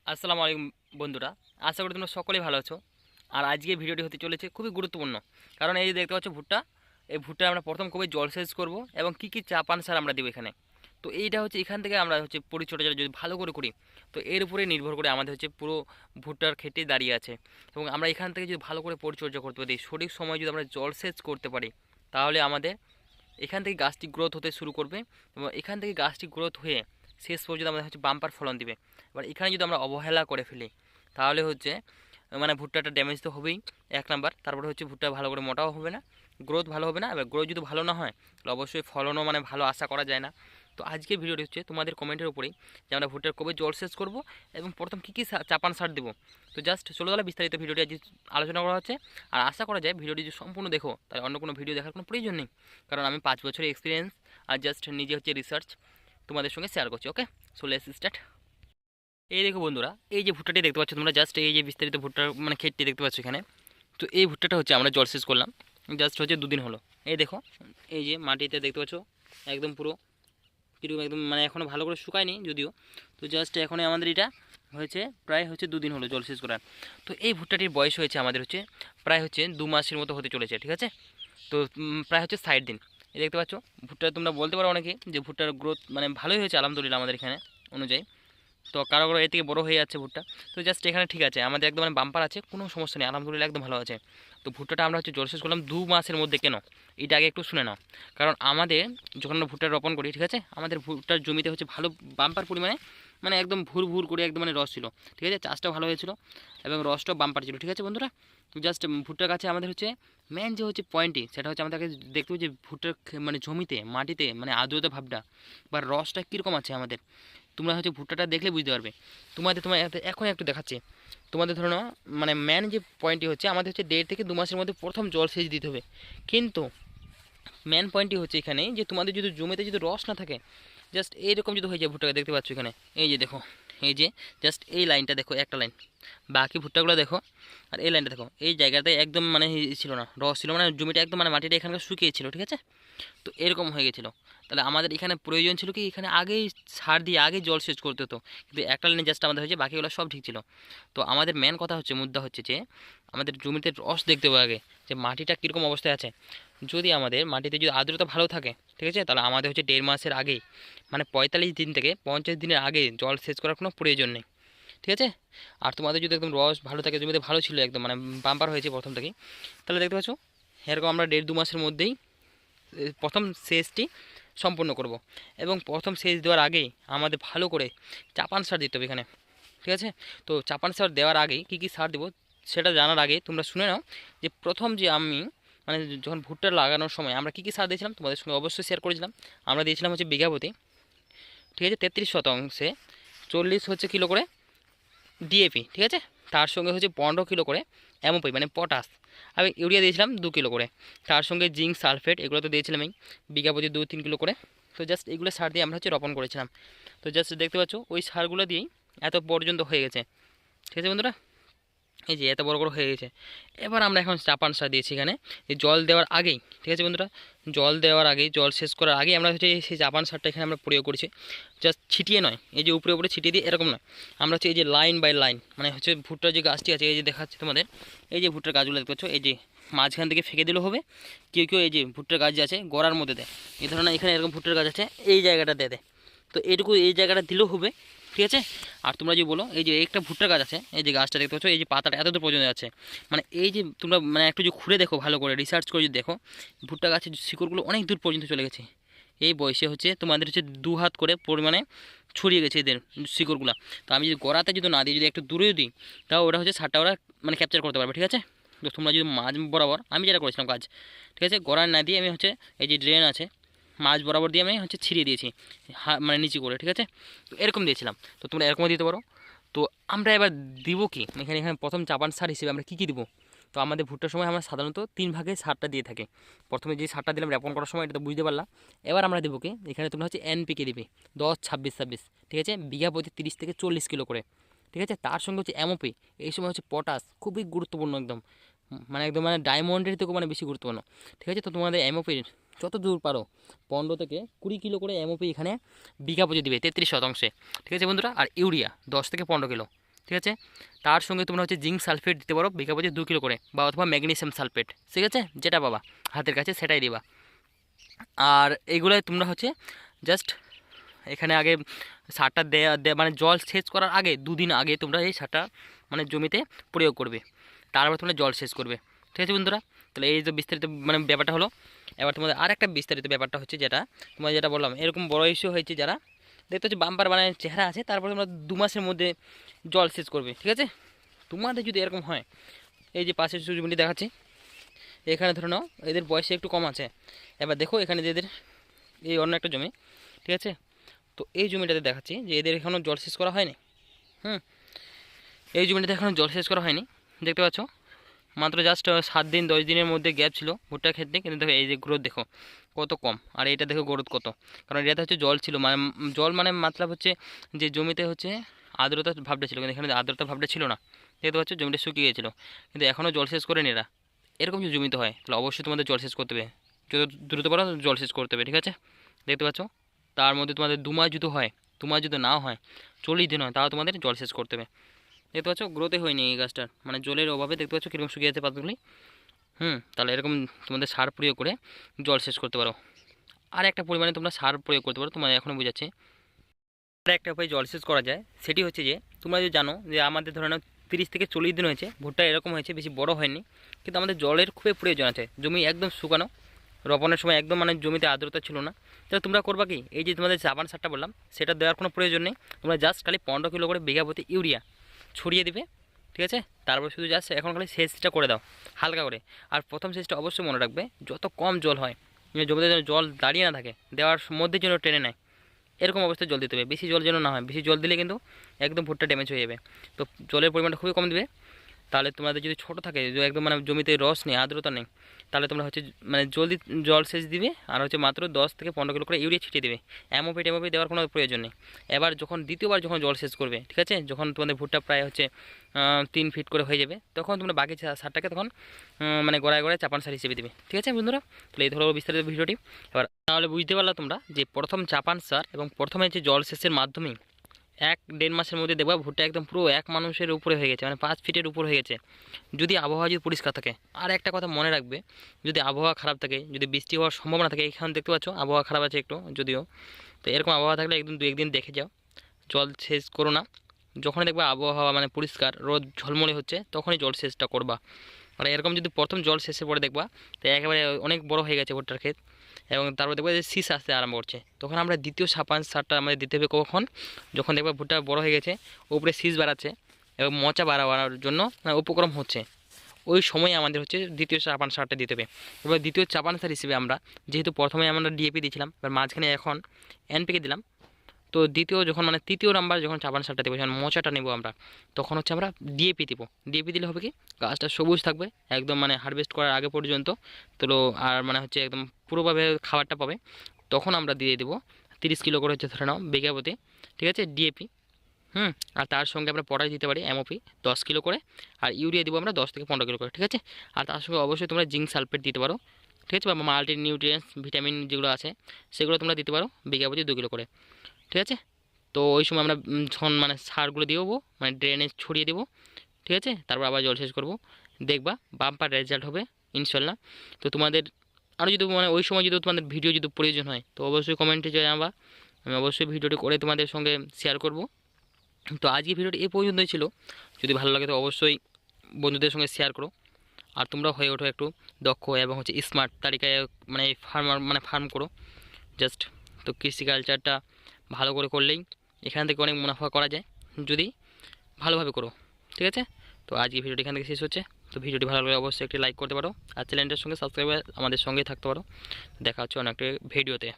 আসসালামু আলাইকুম বন্ধুরা, আশা করি তোমরা সকলেই ভালো আছো। আর আজকে ভিডিওটি হতে চলেছে খুবই গুরুত্বপূর্ণ, কারণ এই যে দেখতে পাচ্ছ ভুট্টা, এই ভুট্টা আমরা প্রথম কবে জলসেচ করব এবং কি কি চাপান সার আমরা দেবো এখানে। তো এইটা হচ্ছে এখান থেকে আমরা হচ্ছে পরিচর্যা যদি ভালো করে করি, তো এর উপরে নির্ভর করে আমাদের হচ্ছে পুরো ভুট্টার ক্ষেত্রে দাঁড়িয়ে আছে। এবং আমরা এখান থেকে যদি ভালো করে পরিচর্যা করতে পারি, সঠিক সময় যদি আমরা জলসেচ করতে পারি, তাহলে আমাদের এখান থেকে গাছটি গ্রোথ হতে শুরু করবে এবং এখান থেকে গাছটি গ্রোথ হয়ে শেষ পর্যন্ত আমাদের হচ্ছে বাম্পার ফলন দিবে। এবার এখানে যদি আমরা অবহেলা করে ফেলি, তাহলে হচ্ছে মানে ভুট্টাটা ড্যামেজ তো হবেই এক নাম্বার, তারপরে হচ্ছে ভুট্টা ভালো করে মোটাও হবে না, গ্রোথ ভালো হবে না। এবার গ্রোথ যদি ভালো না হয়, তাহলে অবশ্যই ফলনও মানে ভালো আশা করা যায় না। তো আজকের ভিডিওটি হচ্ছে তোমাদের কমেন্টের উপরেই, যে আমরা ভুট্টার কবে জলসেচ করব এবং প্রথম কী কী চাপান সার দেবো। তো জাস্ট চলো তাহলে বিস্তারিত ভিডিওটি আজ আলোচনা করা হচ্ছে। আর আশা করা যায় ভিডিওটি যদি সম্পূর্ণ দেখো, তাহলে অন্য কোনো ভিডিও দেখার কোনো প্রয়োজন নেই, কারণ আমি 5 বছরের এক্সপিরিয়েন্স আর জাস্ট নিজে হচ্ছে রিসার্চ তোমাদের সঙ্গে শেয়ার করছি। ওকে, সো লেটস স্টার্ট। এই দেখো বন্ধুরা, এই যে ভুট্টাটি দেখতে পাচ্ছ তোমরা, জাস্ট এই যে বিস্তারিত ভুট্টার মানে ক্ষেতটি দেখতে পাচ্ছ এখানে। তো এই ভুট্টাটা হচ্ছে আমরা জলসেচ করলাম, জাস্ট হচ্ছে 2 দিন হলো। এই দেখো, এই যে মাটিতে দেখতে পাচ্ছ একদম পুরো কীরকম একদম মানে এখনও ভালো করে শুকায়নি যদিও। তো জাস্ট এখনই আমাদের এটা হয়েছে প্রায় হচ্ছে 2 দিন হলো জলসেচ করার। তো এই ভুট্টাটির বয়স হয়েছে আমাদের হচ্ছে প্রায় হচ্ছে 2 মাসের মতো হতে চলেছে, ঠিক আছে। তো প্রায় হচ্ছে 60 দিন। এই দেখতে পাচ্ছ ভুট্টা, তোমরা বলতে পারো অনেকে যে ভুট্টার গ্রোথ মানে ভালোই হয়েছে আলহামদুলিল্লাহ আমাদের এখানে অনুযায়ী। তো কারো কারো এর থেকে বড়ো হয়ে যাচ্ছে ভুট্টা। তো জাস্ট এখানে ঠিক আছে, আমাদের একদম মানে বাম্পার আছে, কোনো সমস্যা নেই, আলহামদুলিল্লাহ একদম ভালো আছে। তো ভুট্টাটা আমরা হচ্ছে জলসেচ করলাম 2 মাসের মধ্যে। কেন এটা আগে একটু শুনে নাও। কারণ আমাদের যখন আমরা ভুট্টা রোপণ করি, ঠিক আছে, আমাদের ভুট্টার জমিতে হচ্ছে ভালো বাম্পার পরিমাণে মানে একদম ভুর ভুর করে একদম মানে রস ছিল, ঠিক আছে, চাষটাও ভালো হয়েছিল এবং রসটাও বাম্পার ছিল, ঠিক আছে বন্ধুরা। জাস্ট ভুট্টার কাছে আমাদের হচ্ছে মেন যে হচ্ছে পয়েন্টই, সেটা হচ্ছে আমাদেরকে দেখতে হবে যে ভুট্টার মানে জমিতে মাটিতে মানে আর্দ্রতা ভাবটা বা রসটা কীরকম আছে আমাদের। তোমরা হচ্ছে ভুট্টাটা দেখলে বুঝতে পারবে। তোমার এখন একটু দেখাচ্ছি তোমাদের। ধরো না, মানে মেন যে পয়েন্টটি হচ্ছে আমাদের হচ্ছে 1.5 থেকে 2 মাসের মধ্যে প্রথম জল সেচ দিতে হবে। কিন্তু মেন পয়েন্টটি হচ্ছে এখানে যে তোমাদের যদি জমিতে যদি রস না থাকে, জাস্ট এইরকম যদি হয়ে যায় ভুট্টাকে, দেখতে পাচ্ছ এখানে এই যে দেখো, এই যে জাস্ট এই লাইনটা দেখো, একটা লাইন, বাকি ভুট্টাগুলো দেখো, আর এই লাইনটা দেখো, এই জায়গাতে একদম মানে ছিল না, রস ছিল, মানে জমিটা একদম মানে মাটিটা এখানকার শুকিয়ে ছিল, ঠিক আছে। তো এরকম হয়ে গেছিলো। তাহলে আমাদের এখানে প্রয়োজন ছিল কি, এখানে আগেই সার দিয়ে আগে জল সেচ করতে হতো, কিন্তু একটা লাইনে জাস্ট আমাদের হয়েছে, বাকিগুলো সব ঠিক ছিল। তো আমাদের মেন কথা হচ্ছে, মুদ্রা হচ্ছে যে আমাদের জমিতে রস দেখতে হবে আগে, যে মাটিটা কীরকম অবস্থায় আছে। যদি আমাদের মাটিতে যদি আর্দ্রতা ভালো থাকে, ঠিক আছে, তাহলে আমাদের হচ্ছে 1.5 মাসের আগেই, মানে 45 দিন থেকে 50 দিনের আগে জল সেচ করার কোনো প্রয়োজন নেই, ঠিক আছে। আর তোমাদের যদি একদম রস ভালো থাকে, জমিতে ভালো ছিল একদম মানে বাম্পার হয়েছে প্রথম থেকেই, তাহলে দেখতে পাচ্ছ এরকম আমরা 1.5-2 মাসের মধ্যেই প্রথম সেচটি সম্পূর্ণ করব। এবং প্রথম সেচ দেওয়ার আগেই আমাদের ভালো করে চাপান সার দিতে হবে এখানে, ঠিক আছে। তো চাপান সার দেওয়ার আগেই কী কী সার দেবো সেটা জানার আগে তোমরা শুনে নাও যে প্রথম যে আমি মানে যখন ভুট্টা লাগানোর সময় আমরা কী কী সার দিয়েছিলাম তোমাদের সঙ্গে অবশ্যই শেয়ার করেছিলাম। আমরা দিয়েছিলাম হচ্ছে বিঘা প্রতি, ঠিক আছে, 33 শতাংশে 40 হচ্ছে কিলো করে ডিএপি, ঠিক আছে, তার সঙ্গে হচ্ছে 15 কিলো করে এমওপি মানে পটাশ, আমি ইউরিয়া দিয়েছিলাম 2 কিলো করে, তার সঙ্গে জিঙ্ক সালফেট এগুলো তো দিয়েছিলাম এই বিঘা প্রতি 2-3 কিলো করে। তো জাস্ট এগুলো সার দিয়ে আমরা হচ্ছে রোপণ করেছিলাম। তো জাস্ট দেখতে পাচ্ছ ওই সারগুলো দিয়েই এত পর্যন্ত হয়ে গেছে, ঠিক আছে বন্ধুরা, এই যে এত বড় বড় হয়ে গেছে। এবার আমরা এখন চাপান সার দিয়েছি এখানে এই জল দেওয়ার আগেই, ঠিক আছে বন্ধুরা, জল দেওয়ার আগেই, জল শেষ করার আগেই আমরা হচ্ছে সেই চাপান সারটা এখানে আমরা প্রয়োগ করছি। জাস্ট ছিটিয়ে নয়, এই যে উপরে উপরে ছিটিয়ে দিয়ে এরকম নয়, আমরা হচ্ছে এই যে লাইন বাই লাইন, মানে হচ্ছে ভুট্টার যে গাছটি আছে এই যে দেখাচ্ছে তোমাদের, এই যে ভুট্টার গাছগুলো দেখতে পাচ্ছ, এই যে মাঝখান থেকে ফেঁকে দিলেও হবে, কেউ কেউ এই যে ভুট্টার গাছ যে আছে গোড়ার মধ্যে দেয়, এই ধরনের এখানে এরকম ভুট্টার গাছ আছে এই জায়গাটা দেয় দেয়। তো এইটুকু এই জায়গাটা দিলেও হবে, ঠিক আছে। আর তোমরা যে বলো এই যে একটা ভুট্টার গাছ আছে, এই যে গাছটা দেখতে পাচ্ছ, এই যে পাতাটা এত দূর পর্যন্ত আছে, মানে এই যে তোমরা মানে একটু যে ঘুরে দেখো ভালো করে রিসার্চ করে যদি দেখো, ভুট্টা গাছের শিকড়গুলো অনেক দূর পর্যন্ত চলে গেছে। এই বয়সে হচ্ছে তোমাদের হচ্ছে 2 হাত করে পরিমাণে ছড়িয়ে গেছে এদের শিকড়গুলো। তো আমি যদি গোড়াতে যদি না দিই, যদি একটু দূরেও দিই, তাও ওটা হচ্ছে সারটা ওরা মানে ক্যাপচার করতে পারবে, ঠিক আছে। তো তোমরা যদি মাঝ বরাবর, আমি যেটা করেছিলাম কাজ, ঠিক আছে, গোড়া না দিয়ে আমি হচ্ছে এই যে ড্রেন আছে মাঝ বরাবর দিয়ে আমি হচ্ছে ছিঁড়িয়ে দিয়েছি, মানে নিচে করে, ঠিক আছে। তো এরকম দিয়েছিলাম, তো তোমরা এরকমও দিতে পারো। তো আমরা এবার দিব কি, এখানে এখানে প্রথম চাপান সার হিসেবে আমরা কী কী দিব। তো আমাদের ভুট্টার সময় আমরা সাধারণত 3 ভাগে সারটা দিয়ে থাকি। প্রথমে যে সারটা দিলাম রোপণ করার সময়, এটা তো বুঝতে পারলাম। এবার আমরা দেবো কি, এখানে তোমরা হচ্ছে এনপিকে দিবে 10-26-26, ঠিক আছে, বিঘা প্রতি 30 থেকে 40 কিলো করে, ঠিক আছে। তার সঙ্গে হচ্ছে এমওপি, এই সময় হচ্ছে পটাশ, খুবই গুরুত্বপূর্ণ একদম, মানে একদম মানে ডায়মন্ডের থেকেও মানে বেশি গুরুত্বপূর্ণ, ঠিক আছে। তো তোমাদের এমওপির যত দূর পারো 15 থেকে 20 কিলো করে এমওপি এখানে বিঘা প্রতি দিবে 33 শতাংশে, ঠিক আছে বন্ধুরা। আর ইউরিয়া 10 থেকে 15 কিলো, ঠিক আছে। তার সঙ্গে তোমরা হচ্ছে জিঙ্ক সালফেট দিতে পারো বিঘা প্রতি 2 কিলো করে, বা অথবা ম্যাগনেসিয়াম সালফেট, ঠিক আছে, যেটা পাবা হাতের কাছে সেটাই দিবা। আর এইগুলোই তোমরা হচ্ছে জাস্ট এখানে আগে সারটা দেয়া মানে জল সেচ করার আগে 2 দিন আগে তোমরা এই সারটা মানে জমিতে প্রয়োগ করবে, তারপর তোমরা জল সেচ করবে, ঠিক আছে বন্ধুরা। তাহলে এই যে বিস্তারিত মানে ব্যাপারটা হলো। এবার তোমাদের আর একটা বিস্তারিত ব্যাপারটা হচ্ছে যেটা তোমার যেটা বললাম, এরকম বড় ইস্যু হয়েছে যারা দেখতে হচ্ছে বাম্পার মানে চেহারা আছে, তারপরে তোমরা 2 মাসের মধ্যে জল সেচ করবে, ঠিক আছে। তোমাদের যদি এরকম হয়, এই যে পাশের জমিটি দেখাচ্ছি, এখানে ধরে নাও এদের বয়সে একটু কম আছে। এবার দেখো এখানে যে এদের এই অন্য একটা জমি, ঠিক আছে, তো এই জমিটাতে দেখাচ্ছি যে এদের এখনও জল সেচ করা হয়নি। এই জমিটাতে এখনও জল সেচ করা হয়নি, দেখতে পাচ্ছ, মাত্র জাস্ট 7 দিন 10 দিনের মধ্যে গ্যাপ ছিল ভুট্টা ক্ষেত্রে, কিন্তু দেখো এই যে গ্রোথ দেখো কত কম, আর এটা দেখো গ্রোথ কত, কারণ এটাতে হচ্ছে জল ছিল, মানে জল মানে মাত্রা হচ্ছে যে জমিতে হচ্ছে আর্দ্রতা ভাবটা ছিল, কিন্তু এখানে আর্দ্রতা ভাবটা ছিল না, দেখতে পাচ্ছ জমিটা শুকিয়ে গিয়েছিল, কিন্তু এখনও জল সেচ করেনি এরা। এরকম যদি জমিতে হয় তাহলে অবশ্যই তোমাদের জল সেচ করতে হবে, যত দ্রুত পারো জল সেচ করতে হবে, ঠিক আছে। দেখতে পাচ্ছ তার মধ্যে তোমাদের 2 মাস যদি হয়, 2 মাস যদি না হয়, 40 দিন হয়, তাও তোমাদের জল সেচ করতে হবে। দেখতে পাচ্ছ গ্রোথে হয়নি এই গাছটার, মানে জলের অভাবে দেখতে পাচ্ছ কীরকম শুকিয়ে আছে পাতাগুলি। তাহলে এরকম তোমাদের সার প্রয়োগ করে জল সেচ করতে পারো। আর একটা পরিমাণে তোমরা সার প্রয়োগ করতে পারো, তোমার এখনও বুঝাচ্ছি। আর একটা উপায় জল সেচ করা যায়, সেটি হচ্ছে যে তোমরা যদি জানো যে আমাদের ধরে নাও 30 থেকে 40 দিন হয়েছে, ভুট্টা এরকম হয়েছে, বেশি বড় হয়নি, কিন্তু আমাদের জলের খুবই প্রয়োজন আছে, জমি একদম শুকানো, রোপণের সময় একদম মানে জমিতে আর্দ্রতা ছিল না। তাহলে তোমরা করবা কি, এই যে তোমাদের জাপান সারটা বললাম সেটা দেওয়ার কোনো প্রয়োজন নেই, তোমরা জাস্ট খালি 15 কিলো করে বিঘা প্রতি ইউরিয়া ছড়িয়ে দিবে, ঠিক আছে। তারপর শুধু জাস্ট এখন খালি সেচটা করে দাও হালকা করে। আর প্রথম সেচটা অবশ্যই মনে রাখবে, যত কম জল হয় জমিতে যেন জল দাঁড়িয়ে না থাকে, দেওয়ার মধ্যে যেন টেনে নেয়, এরকম অবস্থায় জল দিতে হবে, বেশি জল যেন না হয়, বেশি জল দিলে কিন্তু একদম ভুট্টা ড্যামেজ হয়ে যাবে। তো জলের পরিমাণটা খুবই কম দিবে। তাহলে তোমাদের যদি ছোটো থাকে, যে একদম মানে জমিতে রস নেই, আর্দ্রতা নেই, তাহলে তোমরা হচ্ছে মানে জলদি জল সেচ দিবে, আর হচ্ছে মাত্র 10 থেকে 15 কিলো করে ইউরিয়া ছিটিয়ে দেবে, এমওপি টেমওপি দেওয়ার কোনো প্রয়োজন নেই। এবার যখন দ্বিতীয়বার যখন জল সেচ করবে, ঠিক আছে, যখন তোমাদের ভুট্টা প্রায় হচ্ছে 3 ফিট করে হয়ে যাবে, তখন তোমরা বাকি সারটাকে তখন মানে গড়ায় গড়ায় চাপান সার হিসেবে দেবে, ঠিক আছে বন্ধুরা। তাহলে এই ধরো বিস্তারিত ভিডিওটি। এবার তাহলে বুঝতে পারলা তোমরা যে প্রথম চাপান সার এবং প্রথমে যে জল সেচের মাধ্যমেই 1-1.5 মাসের মধ্যে দেখবা ভুট্টা একদম পুরো 1 মানুষের উপরে হয়ে গেছে, মানে 5 ফিটের উপর হয়ে গেছে, যদি আবহাওয়া যদি পরিষ্কার থাকে। আর একটা কথা মনে রাখবে, যদি আবহাওয়া খারাপ থাকে, যদি বৃষ্টি হওয়ার সম্ভাবনা থাকে, এখানে দেখতে পাচ্ছ আবহাওয়া খারাপ আছে একটু যদিও, তো এরকম আবহাওয়া থাকলে একদিন 2-1 দিন দেখে যাও, জল সেচ করো না। যখনই দেখবা আবহাওয়া মানে পরিষ্কার রোদ ঝলমলে হচ্ছে, তখনই জল সেচটা করবা। আর এরকম যদি প্রথম জল সেচের পরে দেখবা তো একেবারে অনেক বড় হয়ে গেছে ভুট্টার ক্ষেত, এবং তারপর দেখবা যে শীষ আসতে আরম্ভ করছে, তখন আমরা দ্বিতীয় সাপান সারটা আমাদের দিতে হবে কখন, যখন দেখবা ভুট্টা বড় হয়ে গেছে, উপরে শীষ বাড়াচ্ছে এবং মোচা বাড়াবার জন্য উপক্রম হচ্ছে, ওই সময় আমাদের হচ্ছে দ্বিতীয় চাপান সারটা দিতে হবে। এবার দ্বিতীয় চাপান সার হিসেবে আমরা যেহেতু প্রথমে আমরা ডিএপি দিয়েছিলাম, এবার মাঝখানে এখন এনপিকে দিলাম, তো দ্বিতীয় যখন মানে তৃতীয় নাম্বার যখন চাপান সারটা দেবো, যখন মোচাটা নেবো আমরা, তখন হচ্ছে আমরা ডিএপি দেবো। ডিএপি দিলে হবে কি, গাছটা সবুজ থাকবে একদম মানে হারভেস্ট করার আগে পর্যন্ত, তো আর মানে হচ্ছে একদম পুরোভাবে খাবারটা পাবে। তখন আমরা দিয়ে দেবো 30 কিলো করে হচ্ছে ধরে নাও বিঘা প্রতি, ঠিক আছে, ডিএপি। আর তার সঙ্গে আমরা পটাশ দিতে পারি এমওপি 10 কিলো করে, আর ইউরিয়া দেবো আমরা 10 থেকে 15 কিলো করে, ঠিক আছে। আর তার সঙ্গে অবশ্যই তোমরা জিঙ্ক সালফেট দিতে পারো, ঠিক আছে, বা মাল্টি নিউট্রিয়েন্টস ভিটামিন যেগুলো আছে সেগুলো তোমরা দিতে পারো বিঘা প্রতি 2 কিলো করে, ঠিক আছে। তো ওই সময় আমরা যখন মানে সারগুলো দিয়ে দেবো, মানে ড্রেনে ছড়িয়ে দেবো, ঠিক আছে, তারপর আবার জলসেচ করবো, দেখবা বাম্পার রেজাল্ট হবে ইনশাল্লাহ। তো তোমাদের আরও যদি মানে ওই সময় যদি তোমাদের ভিডিও যদি প্রয়োজন হয়, তো অবশ্যই কমেন্টে জানাবা, আমি অবশ্যই ভিডিওটি করে তোমাদের সঙ্গে শেয়ার করব। তো আজকে ভিডিওটি এই পর্যন্তই ছিল, যদি ভালো লাগে তো অবশ্যই বন্ধুদের সঙ্গে শেয়ার করো। আর তোমরা হয়ে ওঠো একটু দক্ষ এবং হচ্ছে স্মার্ট তালিকায়, মানে ফার্মার মানে ফার্ম করো জাস্ট। তো কৃষিকালচারটা ভালো করে করলেই এখান থেকে অনেক মুনাফা করা যায়, যদি ভালোভাবে করো, ঠিক আছে। তো আজকে ভিডিওটি এখান থেকে শেষ হচ্ছে। তো ভিডিওটি ভালো লাগলে অবশ্যই একটি লাইক করতে পারো, আর চ্যানেলটার সঙ্গে সাবস্ক্রাইব আমাদের সঙ্গেই থাকতে পারো। দেখা হচ্ছে অনেক ভিডিওতে।